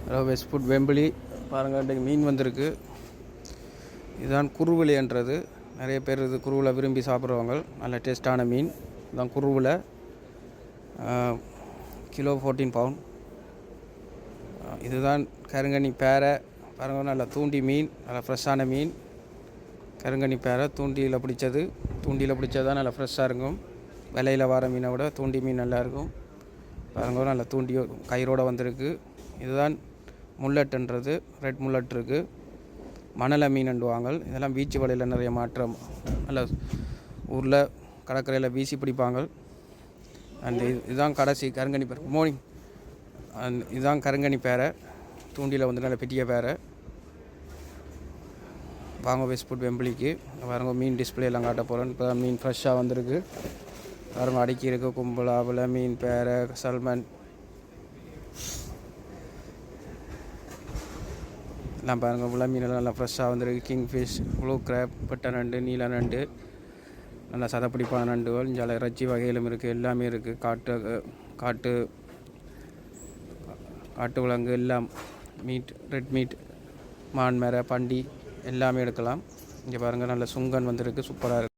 Hello west food Wembley பாருங்கள், இன்றைக்கு மீன் வந்திருக்கு. இதுதான் குருவிலைன்றது. நிறைய பேர் இது குருவில் விரும்பி சாப்பிட்றவங்க. நல்ல டேஸ்ட்டான மீன் இதுதான் குருவில். Kilo 14 bound. இதுதான் கருங்கண்ணி பேரை பாருங்கள், நல்லா தூண்டி மீன், நல்லா ஃப்ரெஷ்ஷான மீன். கருங்கண்ணி பேரை தூண்டியில் பிடிச்சது. தூண்டியில் பிடிச்சது தான் நல்லா ஃப்ரெஷ்ஷாக இருக்கும். விலையில் வர மீனை விட தூண்டி மீன் நல்லாயிருக்கும். பாருங்கள், நல்லா தூண்டி கயிறோடு வந்திருக்கு. இதுதான் முல்லட்டுன்றது. ரெட் முல்லட் இருக்குது. மணலை மீன்ண்டுவாங்க. இதெல்லாம் பீச்சு வலையில் நிறைய மாற்றம். நல்ல ஊரில் கடற்கரையில் வீசி பிடிப்பாங்க. இதுதான் கடைசி கருங்கண்ணி பேரை. மார்னிங் இதுதான் கருங்கண்ணி பேரை. தூண்டியில் வந்து நல்ல பெரிய பேரை. வாங்க வெஸ்ட் ஃபுட் வெம்பிளிக்கு. பாருங்க, மீன் டிஸ்பிளே எல்லாம் காட்ட போகிறேன். இப்போ தான் மீன் ஃப்ரெஷ்ஷாக வந்திருக்கு. பாருங்க, அடுக்கி இருக்குது. கும்பலாவில் மீன் பேரை, சல்மன் எல்லாம் பாருங்கள். உள்ள மீனெல்லாம் நல்லா ஃப்ரெஷ்ஷாக வந்துருக்கு. கிங்ஃபிஷ், ப்ளூ கிராப், பெட்டை நண்டு, நீல நண்டு, நல்லா சதப்பிடிப்பான நண்டுகள். இங்கே இறைச்சி வகையிலும் இருக்குது. எல்லாமே இருக்குது. காட்டு விலங்கு எல்லாம், மீட், ரெட் மீட், மான் மேரை, பண்டி எல்லாமே எடுக்கலாம். இங்கே பாருங்கள், நல்ல சுங்கன் வந்திருக்கு. சூப்பராக இருக்குது.